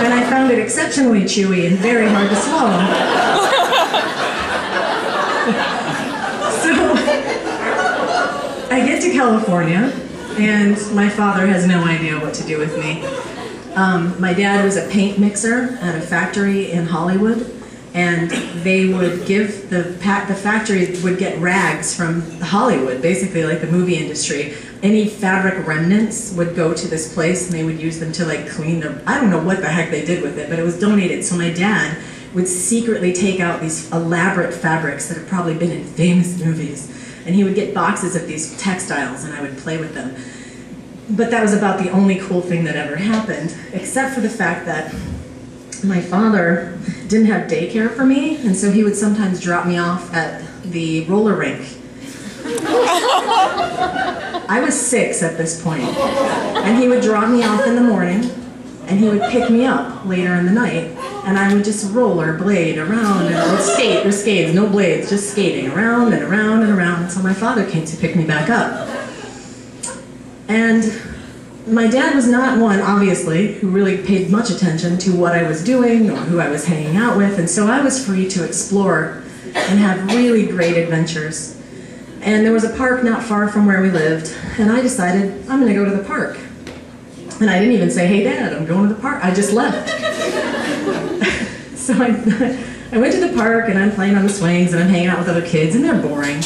and I found it exceptionally chewy and very hard to swallow. So, I get to California, and my father has no idea what to do with me. My dad was a paint mixer at a factory in Hollywood, and they would give the factory would get rags from Hollywood, basically like the movie industry. Any fabric remnants would go to this place, and they would use them to like clean their, I don't know what the heck they did with it, but it was donated. So my dad would secretly take out these elaborate fabrics that have probably been in famous movies, and he would get boxes of these textiles, and I would play with them. But that was about the only cool thing that ever happened, except for the fact that my father didn't have daycare for me, and so he would sometimes drop me off at the roller rink. I was 6 at this point, and he would drop me off in the morning, and he would pick me up later in the night, and I would just rollerblade around, and I would skate with skates, no blades, just skating around and around and around until my father came to pick me back up. And my dad was not one, obviously, who really paid much attention to what I was doing or who I was hanging out with, and so I was free to explore and have really great adventures. And there was a park not far from where we lived, and I decided I'm going to go to the park. And I didn't even say, hey Dad, I'm going to the park. I just left. So I went to the park, and I'm playing on the swings, and I'm hanging out with other kids, and they're boring.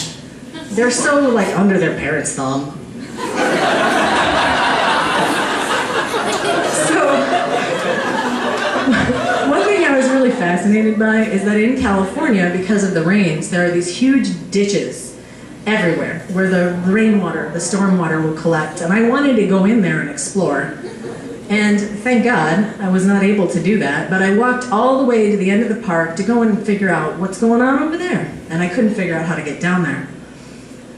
They're so like under their parents' thumb. One thing I was really fascinated by is that in California, because of the rains, there are these huge ditches everywhere where the rainwater, the storm water will collect, and I wanted to go in there and explore. And thank God I was not able to do that, but I walked all the way to the end of the park to go and figure out what's going on over there, and I couldn't figure out how to get down there.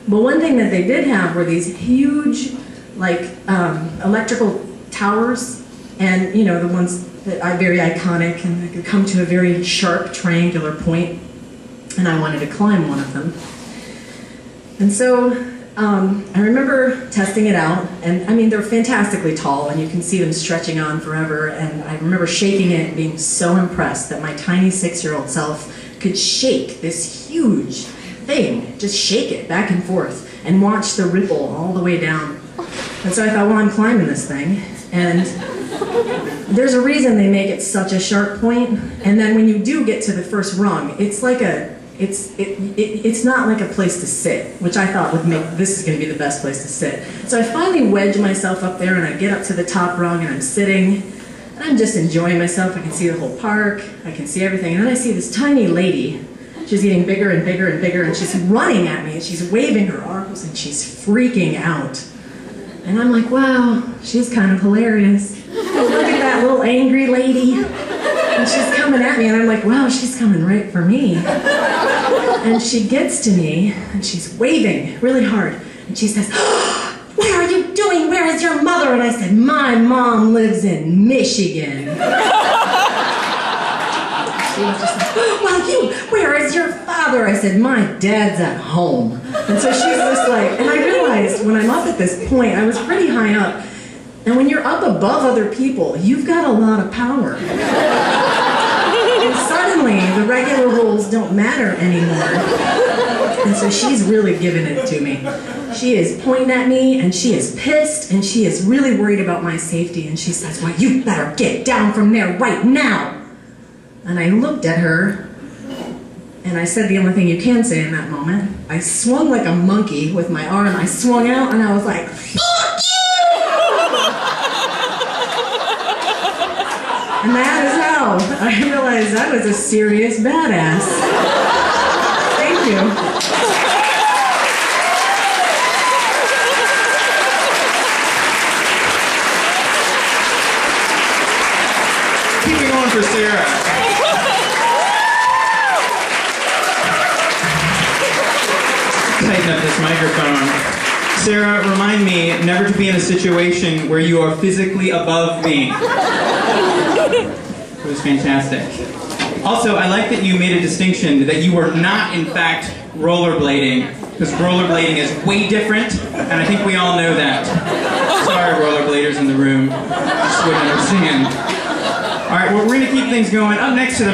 But one thing that they did have were these huge, like, electrical towers, and you know, the ones that are very iconic, and they could come to a very sharp triangular point, and I wanted to climb one of them. And so I remember testing it out, and I mean, they're fantastically tall, and you can see them stretching on forever, and I remember shaking it and being so impressed that my tiny 6-year-old self could shake this huge thing, just shake it back and forth, and watch the ripple all the way down. And so I thought, well, I'm climbing this thing, and there's a reason they make it such a sharp point, and then when you do get to the first rung, it's like it's not like a place to sit, which I thought would make, this is going to be the best place to sit. So I finally wedge myself up there, and I get up to the top rung, and I'm sitting, and I'm just enjoying myself. I can see the whole park, I can see everything, and then I see this tiny lady. She's getting bigger and bigger and bigger, and she's running at me, and she's waving her arms, and she's freaking out. And I'm like, wow, she's kind of hilarious. Look at that little angry lady. And she's coming at me, and I'm like, wow, she's coming right for me. And she gets to me, and she's waving really hard. And she says, oh, what are you doing? Where is your mother? And I said, my mom lives in Michigan. She was just like, well, where is your father? I said, my dad's at home. And so she's just like, and I realized when I'm up at this point, I was pretty high up, and when you're up above other people, you've got a lot of power. And suddenly, the regular rules don't matter anymore. And so she's really giving it to me. She is pointing at me, and she is pissed, and she is really worried about my safety, and she says, well, you better get down from there right now. And I looked at her, and I said the only thing you can say in that moment. I swung like a monkey with my arm. I swung out, and I was like, fuck you! And that is how I realized I was a serious badass. Thank you. Keep it going for Sarah. Tighten up this microphone. Sarah, remind me never to be in a situation where you are physically above me. It was fantastic. Also, I like that you made a distinction that you were not, in fact, rollerblading, because rollerblading is way different, and I think we all know that. Sorry, rollerbladers in the room. Just wouldn't understand. All right, we're going to keep things going. Up next to the